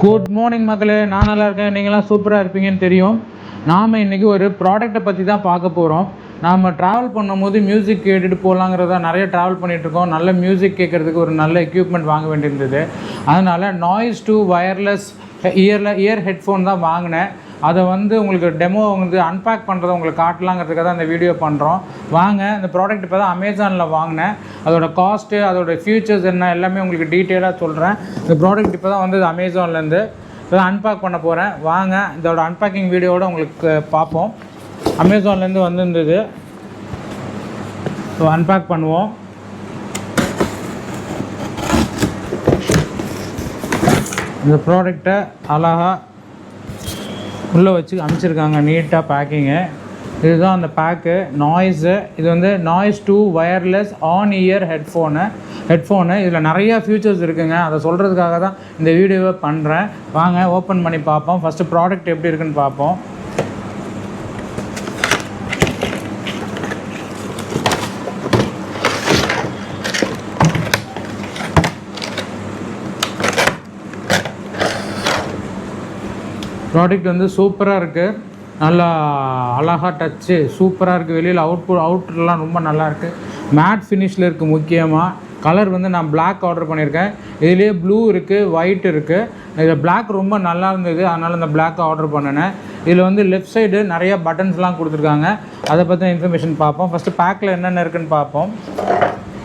Good morning மக்களே, நான் நல்லா இருக்கேன். நீங்களாம் சூப்பராக இருப்பீங்கன்னு தெரியும். நாம் இன்றைக்கி ஒரு ப்ராடக்ட்டை பற்றி தான் பார்க்க போகிறோம். நாம் ட்ராவல் பண்ணும்போது மியூசிக் கேட்டுட்டு போகலாங்கிறதா நிறைய ட்ராவல் பண்ணிகிட்ருக்கோம். நல்ல மியூசிக் கேட்குறதுக்கு ஒரு நல்ல எக்யூப்மெண்ட் வாங்க வேண்டியிருந்தது. அதனால் நாய்ஸ் 2 வயர்லெஸ் இயர் ஹெட்ஃபோன் தான் வாங்கினேன். அதை உங்களுக்கு டெமோ அன்பேக் பண்ணுறதை உங்களுக்கு காட்டலாங்கிறதுக்காக தான் இந்த வீடியோ பண்ணுறோம். வாங்க, இந்த ப்ராடக்ட் இப்போ தான் அமேசானில் வாங்கினேன். அதோட காஸ்ட்டு, அதோடய ஃபியூச்சர்ஸ் என்ன எல்லாமே உங்களுக்கு டீட்டெயிலாக சொல்கிறேன். இந்த ப்ராடக்ட் இப்போ தான் வந்தது அமேசான்லேருந்து. இப்போ தான் அன்பேக் பண்ண போகிறேன். வாங்க, இதோட அன்பேக்கிங் வீடியோவோடு உங்களுக்கு பார்ப்போம். அமேசான்லேருந்து வந்திருந்தது. ஸோ அன்பேக் பண்ணுவோம். இந்த ப்ராடக்டை அழகாக உள்ளே வச்சு அமைச்சிருக்காங்க, நீட்டாக பேக்கிங்கு. இதுதான் அந்த பேக்கு, நாய்ஸு. இது noise 2 wireless on year headphone. இதில் நிறையா ஃபியூச்சர்ஸ் இருக்குதுங்க. அதை சொல்கிறதுக்காக தான் இந்த வீடியோவை பண்ணுறேன். வாங்க ஓப்பன் பண்ணி பார்ப்போம். ஃபஸ்ட்டு ப்ராடக்ட் எப்படி இருக்குன்னு பார்ப்போம். ப்ராடக்ட் சூப்பராக இருக்குது. நல்லா அழகாக டச்சு சூப்பராக இருக்குது. வெளியில் அவுட்லாம் ரொம்ப நல்லாயிருக்கு. மேட் ஃபினிஷில் இருக்குது. முக்கியமாக கலர் நான் பிளாக் ஆர்டர் பண்ணியிருக்கேன். இதுலேயே ப்ளூ இருக்குது, ஒயிட் இருக்குது. இதில் பிளாக் ரொம்ப நல்லா இருந்தது, அதனால் இந்த பிளாக் ஆர்டர் பண்ணினேன். இதில் லெஃப்ட் சைடு நிறையா பட்டன்ஸ்லாம் கொடுத்துருக்காங்க. அதை பற்றின இன்ஃபர்மேஷன் பார்ப்போம். ஃபஸ்ட்டு பேக்கில் என்னென்ன இருக்குதுன்னு பார்ப்போம்.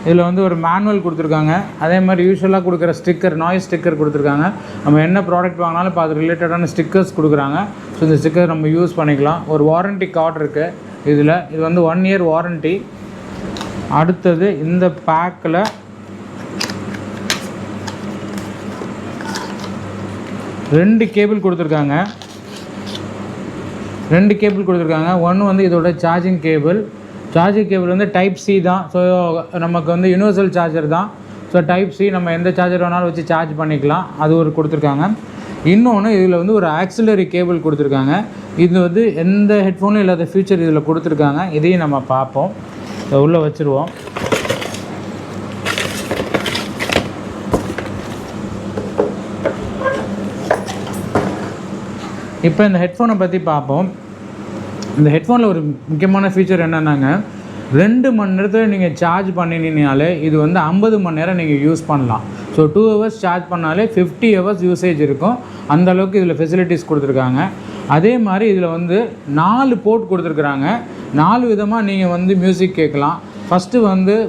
இதில் ஒரு மேனுவல் கொடுத்துருக்காங்க. அதே மாதிரி யூஸ்வலாக கொடுக்குற ஸ்டிக்கர், நாய்ஸ் ஸ்டிக்கர் கொடுத்துருக்காங்க. நம்ம என்ன ப்ராடக்ட் வாங்கினாலும் இப்போ அது ரிலேட்டடான ஸ்டிக்கர்ஸ் கொடுக்குறாங்க. ஸோ இந்த ஸ்டிக்கர் நம்ம யூஸ் பண்ணிக்கலாம். ஒரு வாரண்ட்டி கார்டு இருக்குது இதில். இது 1 இயர் வாரண்ட்டி. அடுத்தது இந்த பேக்கில் ரெண்டு கேபிள் கொடுத்துருக்காங்க. ஒன்று இதோட சார்ஜிங் கேபிள் டைப் சி தான். ஸோ நமக்கு யூனிவர்சல் சார்ஜர் தான். ஸோ டைப் சி, நம்ம எந்த சார்ஜர் வேணாலும் வச்சு சார்ஜ் பண்ணிக்கலாம். அது ஒரு கொடுத்துருக்காங்க. இன்னொன்று இதில் ஒரு ஆக்சிலரி கேபிள் கொடுத்துருக்காங்க. இது எந்த ஹெட்ஃபோனும் இல்லாத ஃபீச்சர் இதில் கொடுத்துருக்காங்க. இதையும் நம்ம பார்ப்போம். உள்ளே வச்சுருவோம். இப்போ இந்த ஹெட்ஃபோனை பற்றி பார்ப்போம். இந்த ஹெட்ஃபோனில் ஒரு முக்கியமான ஃபீச்சர் என்னென்னாங்க, 2 மணி நேரத்தில் நீங்கள் சார்ஜ் பண்ணினீங்கனாலே இது 50 மணி நேரம் நீங்கள் யூஸ் பண்ணலாம். ஸோ 2 ஹவர்ஸ் சார்ஜ் பண்ணாலே 50 ஹவர்ஸ் யூசேஜ் இருக்கும். அந்தளவுக்கு இதில் ஃபெசிலிட்டிஸ் கொடுத்துருக்காங்க. அதே மாதிரி இதில் 4 போர்ட் கொடுத்துருக்குறாங்க. 4 விதமாக நீங்கள் மியூசிக் கேட்கலாம். ஃபஸ்ட்டு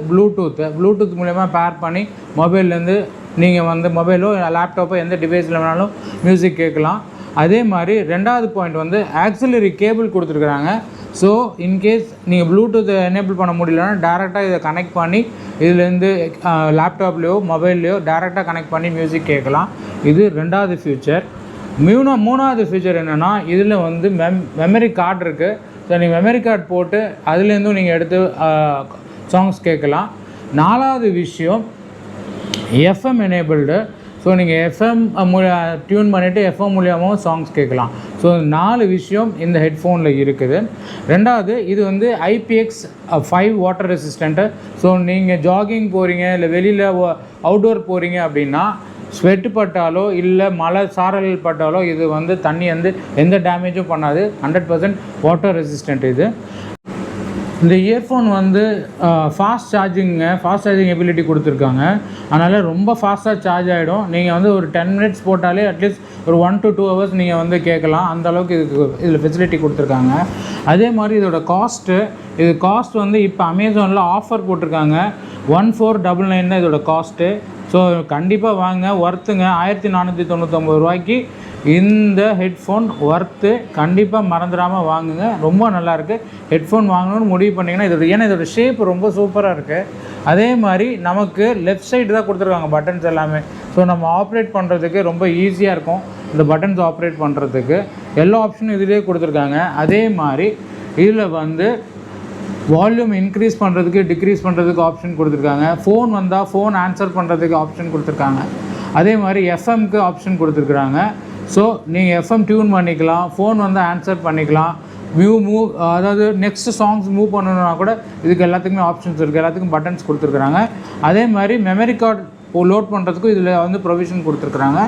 ப்ளூடூத் மூலயமா பேர் பண்ணி மொபைல்லேருந்து நீங்கள் மொபைலோ லேப்டாப்போ எந்த டிவைஸில் வேணாலும் மியூசிக் கேட்கலாம். அதே மாதிரி ரெண்டாவது பாயிண்ட் ஆக்சிலரி கேபிள் கொடுத்துருக்குறாங்க. ஸோ இன்கேஸ் நீங்கள் ப்ளூடூத்தை எனேபிள் பண்ண முடியலன்னா டேரெக்டாக இதை கனெக்ட் பண்ணி இதுலேருந்து லேப்டாப்லேயோ மொபைல்லையோ டேரெக்டாக கனெக்ட் பண்ணி மியூசிக் கேட்கலாம். இது ரெண்டாவது ஃபியூச்சர். மூணாவது ஃபியூச்சர் என்னென்னா, இதில் மெமரி கார்டு இருக்குது. ஸோ நீங்கள் மெமரி கார்டு போட்டு அதுலேருந்தும் நீங்கள் எடுத்து சாங்ஸ் கேட்கலாம். நாலாவது விஷயம் எஃப்எம் எனேபிள்டு. ஸோ நீங்கள் எஃப்எம் டியூன் பண்ணிவிட்டு எஃப்எம் மூலியமாகவும் சாங்ஸ் கேட்கலாம். ஸோ 4 விஷயம் இந்த ஹெட்ஃபோனில் இருக்குது. ரெண்டாவது இது IPX5 வாட்டர் ரெசிஸ்டண்ட்டு. ஸோ நீங்கள் ஜாகிங் போகிறீங்க, இல்லை வெளியில் அவுட்டோர் போகிறீங்க அப்படின்னா ஸ்வெட்டு பட்டாலோ இல்லை மழை சாரல் பட்டாலோ இது தண்ணி எந்த டேமேஜும் பண்ணாது. 100% வாட்டர் ரெசிஸ்டண்ட் இது. இந்த இயர்ஃபோன் ஃபாஸ்ட் சார்ஜிங் எபிலிட்டி கொடுத்துருக்காங்க. அதனால் ரொம்ப ஃபாஸ்ட்டாக சார்ஜ் ஆகிடும். நீங்கள் ஒரு 10 மினிட்ஸ் போட்டாலே அட்லீஸ்ட் ஒரு 1 to 2 ஹவர்ஸ் நீங்கள் கேட்கலாம். அந்தளவுக்கு இதில் ஃபெசிலிட்டி கொடுத்துருக்காங்க. அதே மாதிரி இதோட காஸ்ட்டு இப்போ அமேசானில் ஆஃபர் போட்டிருக்காங்க. 1499 தான் இதோட காஸ்ட்டு. ஸோ கண்டிப்பாக வாங்க, ஒர்த்துங்க. 1499 ரூபாய்க்கு இந்த ஹெட்ஃபோன் ஒர்த்து. கண்டிப்பாக மறந்துடாமல் வாங்குங்க. ரொம்ப நல்லாயிருக்கு. ஹெட்ஃபோன் வாங்கணும்னு முடிவு பண்ணிங்கன்னா இதோட ஷேப் ரொம்ப சூப்பராக இருக்குது. அதே மாதிரி நமக்கு லெஃப்ட் சைடு தான் கொடுத்துருக்காங்க பட்டன்ஸ் எல்லாமே. ஸோ நம்ம ஆப்ரேட் பண்ணுறதுக்கு ரொம்ப ஈஸியாக இருக்கும். இந்த பட்டன்ஸ் ஆப்ரேட் பண்ணுறதுக்கு எல்லா ஆப்ஷனும் இதிலே கொடுத்துருக்காங்க. அதே மாதிரி இதில் வால்யூம் இன்க்ரீஸ் பண்ணுறதுக்கு டிக்ரீஸ் பண்ணுறதுக்கு ஆப்ஷன் கொடுத்துருக்காங்க. ஃபோன் ஆன்சர் பண்ணுறதுக்கு ஆப்ஷன் கொடுத்துருக்காங்க. அதே மாதிரி எஃப்எம்க்கு ஆப்ஷன் கொடுத்துருக்குறாங்க. ஸோ நீங்கள் எஃப்எம் டியூன் பண்ணிக்கலாம், ஃபோன் ஆன்சர் பண்ணிக்கலாம். அதாவது நெக்ஸ்ட் சாங்ஸ் மூவ் பண்ணணுன்னா கூட இதுக்கு எல்லாத்துக்குமே ஆப்ஷன்ஸ் இருக்குது. எல்லாத்துக்கும் பட்டன்ஸ் கொடுத்துருக்குறாங்க. அதே மாதிரி மெமரி கார்டு லோட் பண்ணுறதுக்கும் இதில் வந்து ப்ரொவிஷன் கொடுத்துருக்குறாங்க.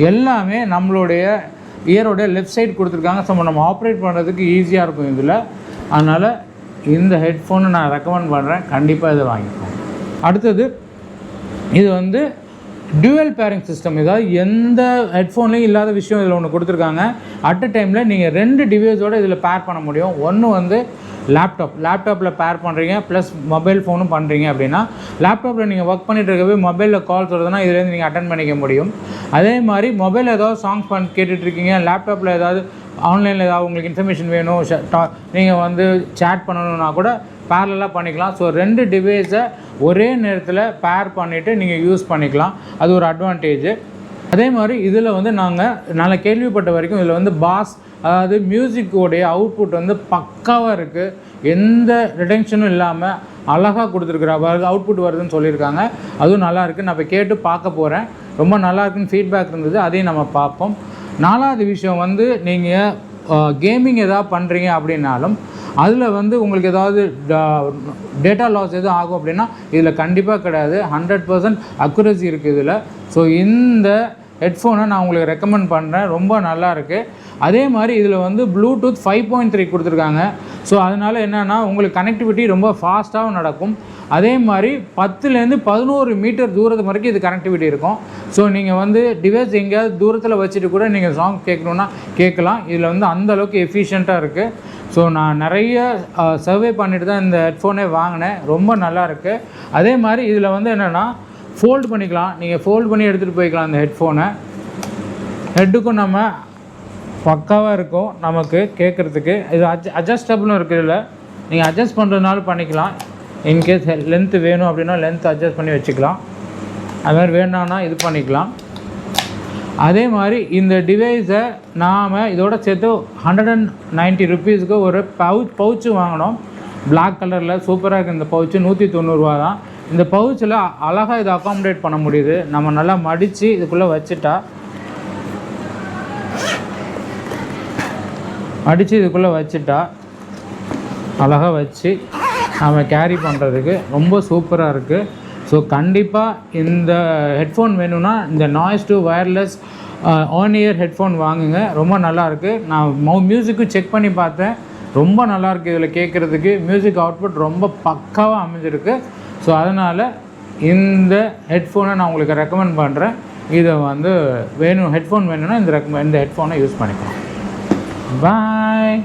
எல்லாமே நம்மளுடைய இயரோட லெஃப்ட் சைடு கொடுத்துருக்காங்க. ஸோ நம்ம ஆப்ரேட் பண்ணுறதுக்கு ஈஸியாக இருக்கும் இதில். அதனால் இந்த ஹெட்ஃபோனை நான் ரெக்கமெண்ட் பண்ணுறேன், கண்டிப்பாக இதை வாங்கிப்போம். அடுத்தது இது வந்து டியூவல் பேரிங் சிஸ்டம். ஏதாவது எந்த ஹெட்ஃபோன்லேயும் இல்லாத விஷயம் இதில் ஒன்று கொடுத்துருக்காங்க. அட் அ டைமில் நீங்கள் 2 டிவைஸோடு இதில் பேர் பண்ண முடியும். ஒன்று வந்து லேப்டாப்பில் பேர் பண்ணுறீங்க ப்ளஸ் மொபைல் ஃபோனும் பண்ணுறீங்க அப்படின்னா, லேப்டாப்பில் நீங்கள் ஒர்க் பண்ணிட்டு இருக்கவே மொபைலில் கால்ஸ் வருதுன்னா இதுலேருந்து நீங்கள் அட்டன் பண்ணிக்க முடியும். அதே மாதிரி மொபைலில் ஏதாவது சாங்ஸ் கேட்டுட்ருக்கீங்க, லேப்டாப்பில் ஏதாவது ஆன்லைனில் ஏதாவது உங்களுக்கு இன்ஃபர்மேஷன் வேணும், நீங்கள் வந்து சேட் பண்ணணுன்னா கூட பேரலாக பண்ணிக்கலாம். ஸோ 2 டிவைஸை ஒரே நேரத்தில் பேர் பண்ணிவிட்டு நீங்கள் யூஸ் பண்ணிக்கலாம். அது ஒரு அட்வான்டேஜ். அதே மாதிரி இதில் வந்து நான் கேள்விப்பட்ட வரைக்கும் இதில் வந்து பாஸ், அதாவது மியூசிக்கோடைய அவுட்புட் வந்து பக்காவாக இருக்குது. எந்த ரிடென்ஷனும் இல்லாமல் அழகாக கொடுத்துருக்குறா அவுட்புட் வருதுன்னு சொல்லியிருக்காங்க. அதுவும் நல்லாயிருக்கு. நான் இப்போ கேட்டு பார்க்க போகிறேன். ரொம்ப நல்லாயிருக்குன்னு ஃபீட்பேக் இருந்தது, அதையும் நம்ம பார்ப்போம். 4வது விஷயம் வந்து நீங்கள் கேமிங் எதாவது பண்ணுறீங்க அப்படின்னாலும் அதில் வந்து உங்களுக்கு ஏதாவது டேட்டா லாஸ் எதுவும் ஆகும் அப்படின்னா இதில் கண்டிப்பாக கிடையாது. 100% அக்குரசி இருக்குது இதில். ஸோ இந்த ஹெட்ஃபோனை நான் உங்களுக்கு ரெக்கமெண்ட் பண்ணுறேன், ரொம்ப நல்லா இருக்குது. அதே மாதிரி இதில் வந்து ப்ளூடூத் 5.3 கொடுத்துருக்காங்க. ஸோ அதனால் என்னென்னா உங்களுக்கு கனெக்டிவிட்டி ரொம்ப ஃபாஸ்ட்டாகவும் நடக்கும். அதே மாதிரி 10லேருந்து 11 மீட்டர் தூரத்து வரைக்கும் இது கனெக்டிவிட்டி இருக்கும். ஸோ நீங்கள் வந்து டிவைஸ் எங்கேயாவது தூரத்தில் வச்சுட்டு கூட நீங்கள் சாங் கேட்கணுன்னா கேட்கலாம். இதில் வந்து அந்தளவுக்கு எஃபிஷியண்ட்டாக இருக்குது. ஸோ நான் நிறைய சர்வே பண்ணிட்டு தான் இந்த ஹெட்ஃபோனே வாங்கினேன். ரொம்ப நல்லாயிருக்கு. அதே மாதிரி இதில் வந்து என்னென்னா ஃபோல்டு பண்ணிக்கலாம். நீங்கள் ஃபோல்டு பண்ணி எடுத்துகிட்டு போய்க்கலாம் இந்த ஹெட்ஃபோனை. ஹெட்டுக்கும் நம்ம பக்காவாக இருக்கும் நமக்கு கேட்குறதுக்கு. இது அட்ஜஸ்டபிளும் இருக்குது. இதில் நீங்கள் அட்ஜஸ்ட் பண்ணுறதுனாலும் பண்ணிக்கலாம். இன்கேஸ் லென்த்து வேணும் அப்படின்னா லென்த் அட்ஜஸ்ட் பண்ணி வச்சுக்கலாம். அது மாதிரி வேணான்னா இது பண்ணிக்கலாம். அதே மாதிரி இந்த டிவைஸை நாம் இதோட சேர்த்து 190 ருபீஸுக்கு ஒரு பவுச்சு வாங்கினோம். பிளாக் கலரில் சூப்பராக இருக்குது இந்த பவுச்சு. 190 ரூபா தான். இந்த பவுச்சில் அழகாக இதை அகாமடேட் பண்ண முடியுது. நம்ம நல்லா மடித்து இதுக்குள்ளே வச்சுட்டா அழகாக வச்சு நம்ம கேரி பண்ணுறதுக்கு ரொம்ப சூப்பராக இருக்குது. ஸோ கண்டிப்பாக இந்த ஹெட்ஃபோன் வேணும்னா இந்த noise to wireless on year headphone வாங்குங்க. ரொம்ப நல்லாயிருக்கு. நான் மியூசிக்கும் செக் பண்ணி பார்த்தேன், ரொம்ப நல்லாயிருக்கு. இதில் கேட்குறதுக்கு மியூசிக் அவுட்புட் ரொம்ப பக்காவாக அமைஞ்சிருக்கு. ஸோ அதனால் இந்த ஹெட்ஃபோனை நான் உங்களுக்கு ரெக்கமெண்ட் பண்ணுறேன். இதை வந்து ஹெட்ஃபோன் வேணும்னா இந்த ஹெட்ஃபோனை யூஸ் பண்ணிக்கலாம். பாய்.